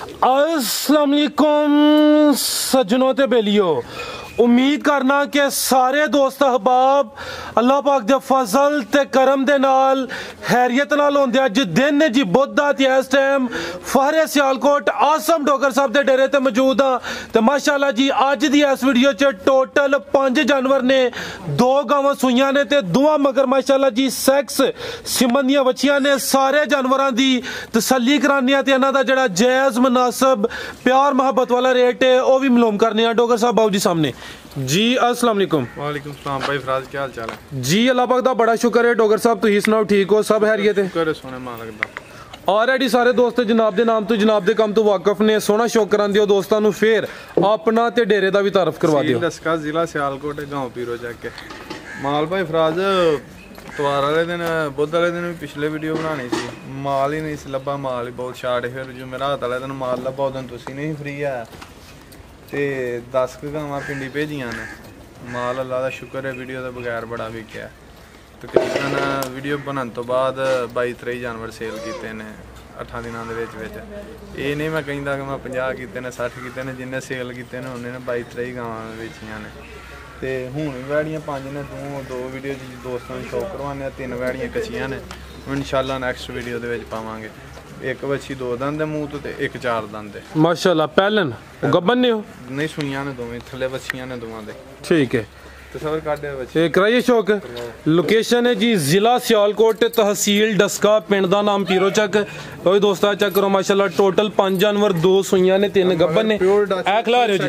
अस्सलाम वालेकुम सज्जनों ते बेलियो, उम्मीद करना कि सारे दोस्त अहबाब अल्लाह पाक दे फजल ते करम दे नाल खैरियत नाल होंदे। अज दिन ने जी बुध दा ते इस टाइम फहरे सियालकोट आसम डोगर साहब दे डेरे ते मौजूद हाँ। ते माशाअल्लाह जी अज दी इस वीडियो च टोटल 5 जानवर ने, 2 गावां सूइयां ने ते 2 मगर माशाअल्लाह जी सैक्स सिमन दियां बच्चियां ने। सारे जानवरां दी तसल्ली कराने ते इन्हां दा जेहड़ा जायज़ मुनासिब प्यार मोहब्बत वाला रेट है वह भी मालूम करने। डोगर साहब बाबू जी सामने जी। अस्सलाम वालेकुम। वालेकुम सलाम भाई फराज, क्या हाल चाल है जी? अल्लाह पाक दा बड़ा शुक्र है। डोगर साहब तुसीं सुनाओ, ठीक हो? सब खैरियत है? शुक्र है सोने मालक दा। ऑलरेडी सारे दोस्त जनाब दे नाम तो जनाब दे काम तो वाकफ ने। सोना शौक करांदे हो दोस्तां नूं, फिर अपना ते डेरे दा भी तारफ करवा दियो। दसका जिला सियालकोट गांव पीरो जाके माल भाई फराज तवार वाले दिन बुध वाले दिन भी पिछले वीडियो बनानी सी, माल ही नहीं सी लब्भा, माल ही बहुत शार्ट। फिर जुमेरात वाले दिन माल लब्भा, उदन तुसीं नहीं फ्री है ते 10 गावां पिंडी भेजियां ने। माल अल्लाह दा शुक्र है वीडियो दे बगैर बड़ा विकया। तकरीबन वीडियो बनन तो बाद 22-23 जानवर सेल किए ने 8 दिनों के विच। ये नहीं मैं कहता कि मैं 50 किए ने 60 किए ने, जिन्हें सेल किए ने उन्हें 22-23 गावां बेचियां ने। तो हूँ भी वैड़ियाँ 5 ने, 2 वीडियो दोस्तों को शौक करवाने, 3 वैड़ियाँ कच्चियां ने। इंशाल्लाह नैक्सट वीडियो दे विच पावांगे। एक बच्ची 2 दंद मूँह तो एक 4 दंद है माशाअल्लाह। पहलन गब्बन ने हो? नहीं सुइयां ने दोवें, थल्ले बच्चियां ने दोवां दे। ठीक है, तस्वर काटे बच्चे कराइए शौक। लोकेशन है जी जिला सियालकोट, तहसील डस्का, पिंड दा नाम पीरो चक। कोई दोस्ता चेक करो माशाल्लाह, टोटल 5 जानवर, 2 सुइयां ने, 3 गब्बन ने। ए खिला रहे हो जी,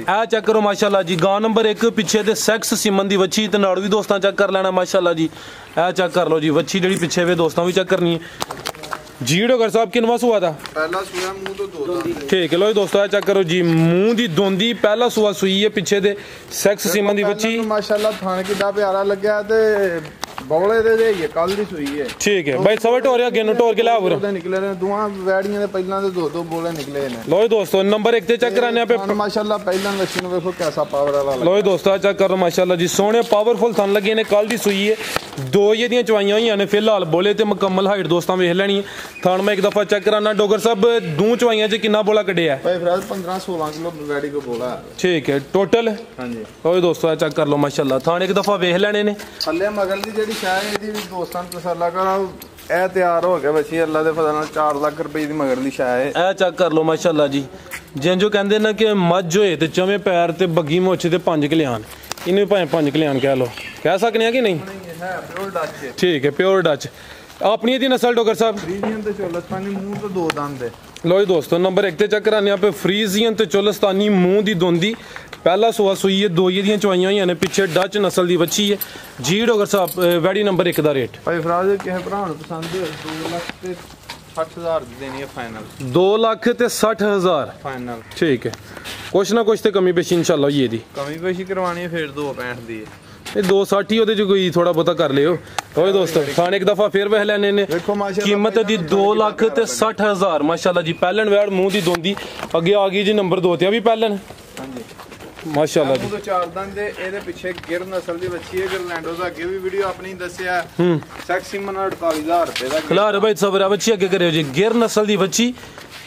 ए चेक करो माशाल्लाह जी। गांव नंबर 1 पिछे ते सैक्स सिमन दी बच्ची ते नाड़ भी दोस्तां चेक कर लेना माशाल्लाह जी। ए चेक कर लो जी बच्ची जेहड़ी पिछे वे, दोस्तां भी चेक करनी है जी। डोगर साहब किनवा सुआ था? पहला सुआ मुंह तो 2 दांत। ठीक है, लो जी दोस्तों चेक करो जी, मुंह दी दोंदी पहला सुआ सुई है, पिछे दे सैक्स सिमन दी बच्ची माशाल्लाह। थान कितना प्यारा लग्या ते बौले दे ये कल दी सुई है। ठीक है भाई, सवा टोरिया गेनो टोर के ला पूरा निकले ने दुआ वैड़ियां दे पहला दे 2-2 बोले निकले ने। लो जी दोस्तों नंबर 1 ते चेक कराने पे माशाल्लाह पहला मशीन देखो कैसा पावर वाला। लो जी दोस्तों चेक करो माशाल्लाह जी, सोने पावरफुल थन लगे ने, कल दी सुई है। 2 ये दियां चवाइयां होईयां ने फिलहाल, बोले ते मुकम्मल हाइट दोस्तां वेख लैनी है। थान मैं एक दफा चेक कराना। डोगर साहब 2 चवाइयां च कितना बोला कड्डिया? भाई फिलहाल 15-16 किलो वैड़ी को बोला। ठीक है टोटल। हां जी लो जी दोस्तों चेक कर लो माशाल्लाह, थान एक दफा वेख लेने ने। थल्ले मगल दी जेडी शाय है दी दोस्तां तसल्ला करो, ए तैयार हो गया बच्ची अल्लाह दे फजल नाल 4 लाख रुपए दी मगरली शाय है। ए चेक कर लो माशाल्लाह जी। जिंजो कहंदे ना कि मज होए ते चवे पैर ते बग्गी मुੱਛ ते 5 कल्याण, इन्हें भाएं 5 कल्याण कह लो, कह सकने कि नहीं? है प्योर डच। ठीक है प्योर डच अपनी दी नस्ल। डोगर साहब फ्रीजियन ते चोलस्तानी मुंह तो 2 दंद है। लो जी दोस्तों नंबर 1 ते चेक कराने पे फ्रीजियन ते चोलस्तानी मुंह दी दोंदी, पहला सुआ सुई है, 2 दियां चवाइयां होईयां ने, पिछे डच नस्ल दी बच्ची है जी। डोगर साहब वैड़ी नंबर 1 दा रेट भाई फराज किसे भरा नूं पसंद है 2,60,000 दी देनी है फाइनल। 2,60,000 फाइनल। ठीक है, कुछ ना कुछ तो कमी पेशी इंशाल्लाह होई दी। कमी पेशी करवानी है फिर 2,65 दी है। 260 ही ओदे च कोई थोड़ा बहुता कर लियो। ओए दोस्तों खाने एक दफा फिर वह लेने ने, कीमत दी 2,60,000 माशाल्लाह जी। पहलन वैड़ मुंह दी दोंदी अगे आ गई जी। नंबर 2 ते भी पहलन हां जी माशाल्लाह जी। तो 4 दंद दे एदे पीछे गिर नस्ल दी बच्ची है। गरलैंडो दा अगे भी वीडियो अपनी दसया सेक्सी मन 48,000 रुपए दा। खिलार भाई सबर बच्ची अगे करियो जी। गिर नस्ल दी बच्ची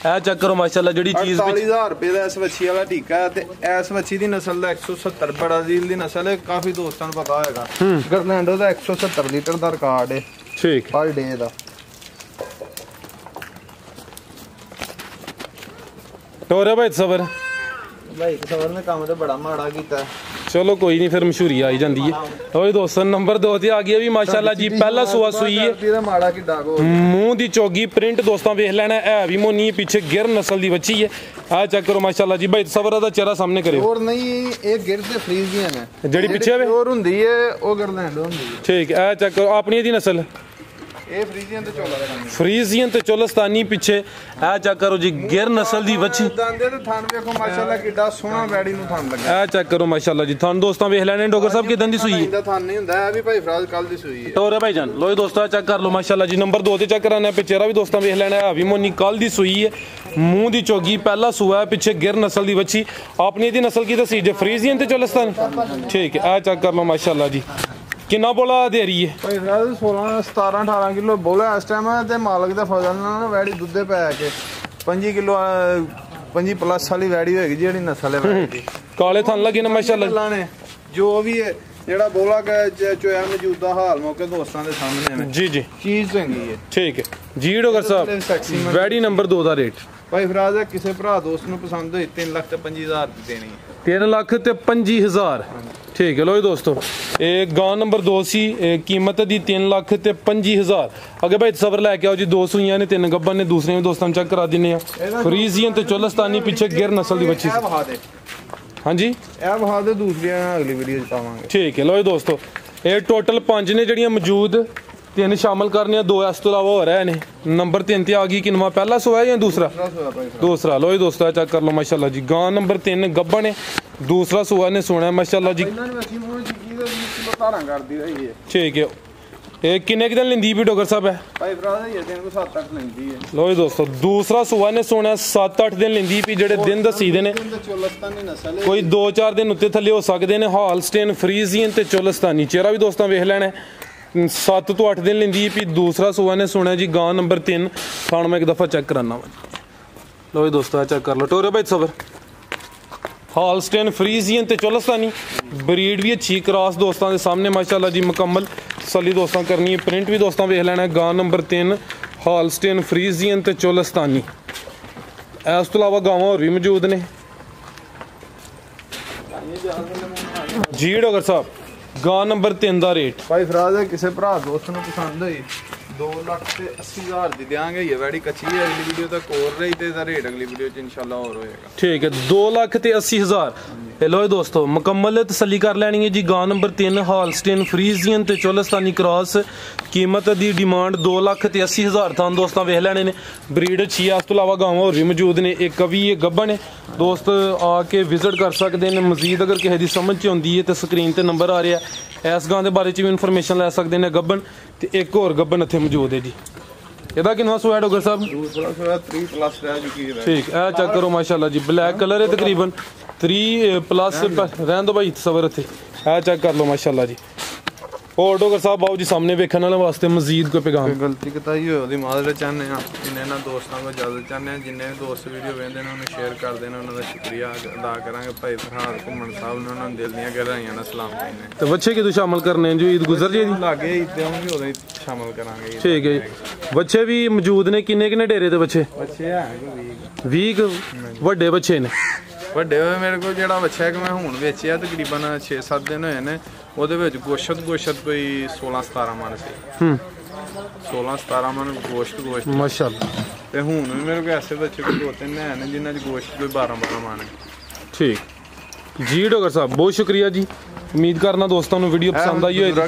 ए चेक करो माशाल्लाह, जेडी चीज 48,000 रुपए दा इस बच्ची वाला टीका है। ते इस बच्ची दी नस्ल दा 170 ब्राजील दी नस्ल है, काफी दोस्तां नूं पता होएगा। गरलैंडो दा 170 लीटर दा रिकॉर्ड है। ठीक पर डे दा। टोरे भाई सबर भाई सबर ने काम तो बड़ा माड़ा कीता है। चलो कोई नहीं, फिर मशहूरी आई जाती है। ओए दोस्तों नंबर 2 ते आ गया भी माशाल्लाह जी। पहला सुआ सुई है, माड़ा की डागो मुंह दी चौगी प्रिंट दोस्तों वेख लेना है भी मोनी, पीछे गिर नस्ल दी बच्ची है। आ चेक करो माशाल्लाह जी। भाई सबर दा चेहरा सामने करियो। और नहीं एक गिर ते फ्रीजियन है जेडी पीछे वे और हुंदी है ओ गरलैंडो हुंदी है। ठीक है, आ चेक करो अपनी दी नस्ल ए फ्रीजियन ते चोला दा काम। फ्रीजियन ते चोलस्तानी पिछे आ चेक करो जी। गिर नस्ल दी बच्ची दंदे ते थान देखो माशाल्लाह किड्डा सोहना वैड़ी नु थान लगा। आ चेक करो माशाल्लाह जी। थान दोस्तों वेख लेने। डोगर साहब किदन दी सुई है? इंदा थान नहीं हुंदा है भी भाई फराज कल दी सुई है। टोरे भाई जान लो दोस्तों चेक कर लो माशाल्लाह जी। नंबर 2 ते चेक कराना पे चेहरा भी दोस्तों वेख लेना है भी मोनी, कल दी सुई है, मुंह दी चौगी पहला सुआ है, पिछे गिर नस्ल दी बच्ची। अपनी दी नस्ल की दसी जे फ्रीजियन ते चोलस्तानी। ठीक है, आ चेक कर लो माशाल्लाह जी। कितना बोला दे रही है? भाई 16 17 18 किलो बोला इस टाइम है ते मालक दे फजल नाल वैड़ी दुद्धे पै के 5 ਕਿਲੋ 5 ਪਲੱਸ ਵਾਲੀ ਵੈੜੀ ਹੋਏਗੀ ਜਿਹੜੀ ਨਸਲ ਹੈ ਵੈੜੀ ਦੀ। ਕਾਲੇ ਥਣ ਲੱਗੇ ਨੇ ਮਾਸ਼ਾਅੱਲਾ ਨੇ ਜੋ ਵੀ ਹੈ ਜਿਹੜਾ ਬੋਲਾ ਚੋਇਆ ਮੌਜੂਦਾ ਹਾਲ ਮੌਕੇ ਦੋਸਤਾਂ ਦੇ ਸਾਹਮਣੇ ਨੇ ਜੀ ਚੀਜ਼ ਚੰਗੀ ਹੈ। ਠੀਕ ਹੈ ਜੀ ਡਾਕਟਰ ਸਾਹਿਬ ਵੈੜੀ ਨੰਬਰ 2 ਦਾ ਰੇਟ ਭਾਈ ਫਰਾਜ਼ ਕਿਸੇ ਭਰਾ ਦੋਸਤ ਨੂੰ ਪਸੰਦ ਹੋਈ 3,25,000 ਦੀ ਦੇਣੀ ਹੈ। 3,25,000 ਠੀਕ ਹੈ। ਲੋ ਜੀ ਦੋਸਤੋ ਇਹ ਗਾਂ ਨੰਬਰ 2 ਸੀ, ਕੀਮਤ ਦੀ 3,25,000। ਅੱਗੇ ਭਾਈ ਸਬਰ ਲੈ ਕੇ ਆਓ ਜੀ, 2 ਸੂਈਆਂ ਨੇ 3 ਗੱਭਣ ਨੇ, ਦੂਸਰੀਆਂ ਵੀ ਦੋਸਤਾਂ ਨੂੰ ਚੈੱਕ ਕਰਾ ਦਿੰਨੇ ਆ। ਫਰੀਜ਼ੀਅਨ ਤੇ ਚੋਲਸਤਾਨੀ ਪਿੱਛੇ ਗਿਰ ਨਸਲ ਦੀ ਬੱਚੀ ਸੀ। ਹਾਂਜੀ ਇਹ ਬਹਾ ਦੇ ਦੂਸਰੀਆਂ ਅਗਲੀ ਵੀਡੀਓ ਚ ਪਾਵਾਂਗੇ। ਠੀਕ ਹੈ। ਲੋ ਜੀ ਦੋਸਤੋ ਇਹ ਟੋਟਲ 5 ਨੇ ਜਿਹੜੀਆਂ ਮੌਜੂਦ, 3 ਸ਼ਾਮਲ ਕਰਨੀਆਂ, 2 ਇਸ ਤੋਂ ਇਲਾਵਾ ਹੋ ਰਹੇ ਨੇ। ਨੰਬਰ 3 ਤੇ ਆ ਗਈ ਕਿਨਵਾ, ਪਹਿਲਾ ਸੂਆ ਜਾਂ ਦੂਸਰਾ? ਦੂਸਰਾ। ਲੋ ਜੀ ਦੋਸਤੋ ਚੈੱਕ ਕਰ ਲਓ ਮਾਸ਼ਾਅੱਲਾ ਜੀ, ਗਾਂ ਨੰਬਰ 3 ਗੱਭਣ ਨੇ, ਦੂਸਰਾ ਸੂਆ ਨੇ ਸੋਣਾ ਮਾਸ਼ਾਅੱਲਾ ਜੀ। ਠੀਕ ਹੈ। ਇਹ ਕਿੰਨੇ ਦਿਨ ਲੈਂਦੀ ਵੀ ਡਾਕਟਰ ਸਾਹਿਬ ਹੈ? ਭਾਈ ਭਰਾ ਇਹ ਦਿਨ ਕੋ 7-8 ਲੈਂਦੀ ਹੈ। ਲੋ ਜੀ ਦੋਸਤੋ ਦੂਸਰਾ ਸੂਆ ਨੇ ਸੋਣਾ 7-8 ਦਿਨ ਲੈਂਦੀ ਵੀ, ਜਿਹੜੇ ਦਿਨ ਦੱਸੀ ਦੇ ਨੇ ਕੋਈ 2-4 ਦਿਨ ਉੱਤੇ ਥੱਲੇ ਹੋ ਸਕਦੇ ਨੇ। ਹਾਲਸਟੇਨ, ਫਰੀਜ਼ੀਅਨ ਤੇ ਚੋਲਸਤਾਨੀ ਚਿਹਰਾ ਵੀ ਦੋਸਤਾਂ ਵੇਖ ਲੈਣਾ। 7 ਤੋਂ 8 ਦਿਨ ਲੈਂਦੀ ਵੀ, ਦੂਸਰਾ ਸੂਆ ਨੇ ਸੁਣਿਆ ਜੀ ਗਾਂ ਨੰਬਰ 3। ਖਾਣ ਮੈਂ ਇੱਕ ਦਫਾ ਚੈੱਕ ਕਰਾਨਾ ਵਾ। ਲੋ ਜੀ ਦੋਸਤੋ ਚੈੱਕ ਕਰ ਲਓ, ਟੋਰੇ ਭਾਈ ਸਬਰ। ਹਾਲਸਟੇਨ, ਫਰੀਜ਼ੀਅਨ ਤੇ ਚੋਲਸਤਾਨੀ ਬਰੀਡ ਵੀ ਅੱਛੀ, ਕ੍ਰਾਸ ਦੋਸਤਾਂ ਦੇ ਸਾਹਮਣੇ ਮਾਸ਼ਾਅੱਲਾ ਜੀ ਮੁਕੰਮਲ ਤਸੱਲੀ ਦੋਸਤਾਂ ਕਰਨੀ ਹੈ। ਪ੍ਰਿੰਟ ਵੀ ਦੋਸਤਾਂ ਵੇਖ ਲੈਣਾ। ਗਾਂ ਨੰਬਰ 3 ਹਾਲਸਟੇਨ, ਫਰੀਜ਼ੀਅਨ ਤੇ ਚੋਲਸਤਾਨੀ। ਇਸ ਤੋਂ ਇਲਾਵਾ ਗਾਵਾਂ ਹੋਰ ਵੀ ਮੌਜੂਦ ਨੇ ਜੀ ਡਾਕਟਰ ਸਾਹਿਬ। ਗਾਂ ਨੰਬਰ 3 ਦਾ ਰੇਟ ਭਾਈ ਫਰਾਜ਼ ਕਿਸੇ ਭਰਾ ਦੋਸਤ ਨੂੰ ਪਸੰਦ ਹੋਈ 2,80,000 ਦੀ ਦਿਆਂਗੇ। ਇਹ ਵੈੜੀ ਕੱਚੀ ਹੈ, ਅਗਲੀ ਵੀਡੀਓ ਤੱਕ ਹੋਰ ਰਹੀ ਤੇ ਇਹਦਾ ਰੇਟ ਅਗਲੀ ਵੀਡੀਓ ਚ ਇਨਸ਼ਾਅੱਲਾ ਹੋਰ ਹੋਏਗਾ। ਠੀਕ ਹੈ। 2,80,000। ਲੋ ਜੀ ਦੋਸਤੋ ਮੁਕੰਮਲ ਤਸੱਲੀ ਕਰ ਲੈਣੀ ਹੈ ਜੀ। ਗਾਂ ਨੰਬਰ 3 ਹਾਲਸਟੇਨ, ਫਰੀਜ਼ੀਅਨ ਤੇ ਚੋਲਸਤਾਨੀ ਕ੍ਰਾਸ। ਕੀਮਤ ਦੀ ਡਿਮਾਂਡ 2,80,000 ਤਾਂ ਦੋਸਤਾਂ ਵੇਖ ਲੈਣੇ ਨੇ। ਬਰੀਡ ਅੱਛੀ ਹੈ। ਇਸ ਤੋਂ ਇਲਾਵਾ ਗਾਵਾਂ ਹੋਰ ਵੀ ਮੌਜੂਦ ਨੇ। ਇੱਕ ਵੀ ਇਹ ਗੱਭਣ ਨੇ, ਦੋਸਤ ਆ ਕੇ ਵਿਜ਼ਿਟ ਕਰ ਸਕਦੇ ਨੇ। ਮਜ਼ੀਦ ਅਗਰ ਕਿਸੇ ਦੀ ਸਮਝ ਚ ਆਉਂਦੀ ਹੈ ਤੇ ਸਕਰੀਨ ਤੇ ਨੰਬਰ ਆ ਰਿਹਾ, ਇਸ ਗਾਂ ਦੇ ਬਾਰੇ ਚ ਵੀ ਇਨਫੋਰਮੇਸ਼ਨ ਲੈ ਸਕਦੇ ਨੇ। ਗੱਭਣ ਤੇ ਇੱਕ ਹੋਰ ਗੱਭਣ ਇੱਥੇ ਮੌਜੂਦ ਹੈ ਜੀ। ਇਹਦਾ ਕਿੰਨਾ ਸੋਇਆ ਡਾਕਟਰ ਸਾਹਿਬ? ਦੂਸਰਾ ਸੋਇਆ 3 ਪਲੱਸ ਰਹਿ ਚੁੱਕੀ ਹੈ। ਠੀਕ ਇਹ ਚੈੱਕ ਕਰੋ ਮਾਸ਼ਾਅੱਲਾ ਜੀ, ਬਲੈਕ ਕਲਰ ਹੈ ਤਕਰੀਬਨ 3 ਪਲੱਸ। ਰਹਿਣ ਦੋ ਭਾਈ ਸਬਰ ਇੱਥੇ, ਇਹ ਚੈੱਕ ਕਰ ਲਓ ਮਾਸ਼ਾਅੱਲਾ ਜੀ। ਹੋਰ ਡਾਕਟਰ ਸਾਹਿਬ ਬਾਬੂ ਜੀ ਸਾਹਮਣੇ ਵੇਖਣ ਵਾਲੇ ਵਾਸਤੇ ਮਜ਼ੀਦ ਕੋਈ ਪੈਗਾਮ? ਗਲਤੀ ਕਤਾਈ ਹੋਈ ਉਹਦੀ ਮਾਜ਼ਰਤ ਚਾਹੁੰਦੇ ਆ। ਇਹਨਾਂ ਦੋਸਤਾਂ ਕੋਲ ਇਜਾਜ਼ਤ ਚਾਹੁੰਦੇ ਆ। ਜਿੰਨੇ ਵੀ ਦੋਸਤ ਵੀਡੀਓ ਵੇਖਦੇ ਨੇ ਉਹਨੂੰ ਸ਼ੇਅਰ ਕਰ ਦੇਣਾ, ਉਹਨਾਂ ਦਾ ਸ਼ੁਕਰੀਆ ਅਦਾ ਕਰਾਂਗੇ। ਭਾਈ ਫਰਹਾਦ ਘੁੰਮਣ ਸਾਹਿਬ ਨੇ ਉਹਨਾਂ ਨੂੰ ਦਿਲ ਦੀਆਂ ਗਹਿਰਾਈਆਂ ਨਾਲ ਸਲਾਮ ਕਹਿੰਦੇ। ਤੇ ਬੱਚੇ ਕਿਦੋਂ ਸ਼ਾਮਲ ਕਰਨੇ ਜੀ? ਈਦ ਗੁਜ਼ਰ ਜੇ ਦੀ ਲਾਗੇ ਈਦ ਤੇ ਆਉਂਗੀ ਉਦੋਂ ਹੀ ਸ਼ਾਮਲ ਕਰਾਂਗੇ। ਠੀਕ ਹੈ ਜੀ। ਬੱਚੇ ਵੀ ਮੌਜੂਦ ਨੇ? ਕਿੰਨੇ ਡੇਰੇ ਤੇ ਬੱਚੇ ਹੈ? 20 ਵੱਡੇ ਬੱਚੇ ਨੇ। ਵੱਡੇ ਹੋਏ ਮੇਰੇ ਕੋਲ ਜਿਹੜਾ ਬੱਚਾ ਹੈ ਕਿ ਮੈਂ ਹੁਣ ਵੇਚਿਆ ਤਕਰੀਬਨ 6-7 ਦਿਨ ਹੋਏ ਨੇ। ਉਹਦੇ ਵਿੱਚ ਗੋਸ਼ਤ ਕੋਈ 16-17 ਮਣ ਸੀ। 16-17 ਮਣ ਗੋਸ਼ਤ ਮਾਸ਼ਾਅੱਲਾ। ਤੇ ਹੁਣ ਵੀ ਮੇਰੇ ਕੋਲ ਐਸੇ ਬੱਚੇ ਕੋਈ 2-3 ਹੈ ਨੇ ਜਿਨ੍ਹਾਂ 'ਚ ਗੋਸ਼ਤ ਕੋਈ 12-12 ਮਣ ਹੈ। ਠੀਕ ਜੀ ਡਾਕਟਰ ਸਾਹਿਬ ਬਹੁਤ ਸ਼ੁਕਰੀਆ ਜੀ। ਉਮੀਦ ਕਰਨਾ ਦੋਸਤਾਂ ਨੂੰ ਵੀਡੀਓ ਪਸੰਦ ਆਈ ਹੋਏਗੀ।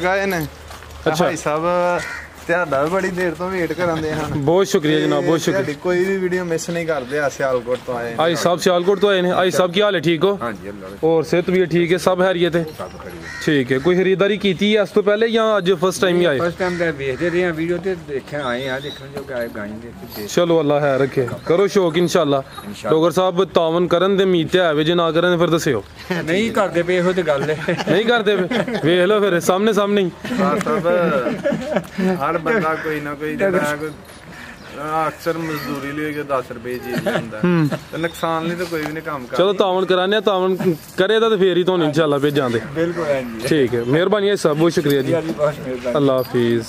ਅੱਛਾ ਭਾਈ ਸਾਹਿਬ ਤੁਹਾਡਾ ਵੀ ਬੜੀ ਦੇਰ ਤੋਂ ਵੇਟ ਕਰਾਂਦੇ ਹਨ। ਬਹੁਤ ਸ਼ੁਕਰੀਆ ਜਨਾਬ, ਬਹੁਤ ਸ਼ੁਕਰੀਆ। ਕੋਈ ਵੀ ਵੀਡੀਓ ਮਿਸ ਨਹੀਂ ਕਰਦੇ। ਸਿਆਲਕੋਟ ਤੋਂ ਆਏ ਆਈ ਸਾਹਿਬ ਸਿਆਲਕੋਟ ਤੋਂ ਆਏ ਨੇ। ਆਈ ਸਾਹਿਬ ਕੀ ਹਾਲ ਹੈ? ਠੀਕ ਹੋ? ਹਾਂਜੀ ਅੱਲਾਹ। ਹੋਰ ਸਿਹਤ ਵੀ ਠੀਕ ਹੈ? ਸਭ ਹੈਰੀਅਤ ਹੈ? ਠੀਕ ਹੈ। ਕੋਈ ਖਰੀਦਦਾਰੀ ਕੀਤੀ ਹੈ ਇਸ ਤੋਂ ਪਹਿਲੇ ਜਾਂ ਅੱਜ ਫਸਟ ਟਾਈਮ ਹੀ ਆਏ? ਫਸਟ ਟਾਈਮ ਤੇ ਵੇਖਦੇ ਰਹੇ ਆ ਵੀਡੀਓ ਤੇ ਦੇਖਿਆ ਆਏ ਆ ਦੇਖਣ ਜੋ ਗਾਇਬ ਗਾਈ ਦੇ। ਚਲੋ ਅੱਲਾ ਹੈ ਰੱਖੇ, ਕਰੋ ਸ਼ੌਕ ਇਨਸ਼ਾਅੱਲਾ। ਡਾਕਟਰ ਸਾਹਿਬ ਤਾਵਨ ਕਰਨ ਦੇ ਉਮੀਦ ਤੇ ਆਵੇ, ਜੇ ਨਾ ਕਰਨ ਫਿਰ ਦੱਸਿਓ। ਨਹੀਂ ਕਰਦੇ ਪਏ ਇਹੋ ਤੇ ਗੱਲ ਹੈ। ਨਹੀਂ ਕਰਦੇ ਵੇਖ ਲਓ ਫਿਰ ਸਾਹਮਣੇ ਹੀ। ਹਰ ਬੰਦਾ ਕੋਈ ਨਾ ਕੋਈ ਜਿਹੜਾ ਅਕਸਰ ਮਜ਼ਦੂਰੀ ਲਈ 10 ਰੁਪਏ ਜੀ ਹੁੰਦਾ ਤੇ ਨੁਕਸਾਨ ਲਈ ਤਾਂ ਕੋਈ ਵੀ ਨਹੀਂ ਕੰਮ ਕਰਦਾ। ਚਲੋ ਤਾਵਨ ਕਰਾਨੇ, ਤਾਵਨ ਕਰੇਗਾ ਤੇ ਫੇਰ ਹੀ ਤੁਹਾਨੂੰ ਇਨਸ਼ਾਅੱਲਾ ਭੇਜਾਂਗੇ। ਬਿਲਕੁਲ। ਠੀਕ ਹੈ, ਮਿਹਰਬਾਨੀ ਹੈ ਸਭ, ਬਹੁਤ ਸ਼ੁਕਰੀਆ ਜੀ। ਅੱਲਾ ਹਾਫਿਜ਼।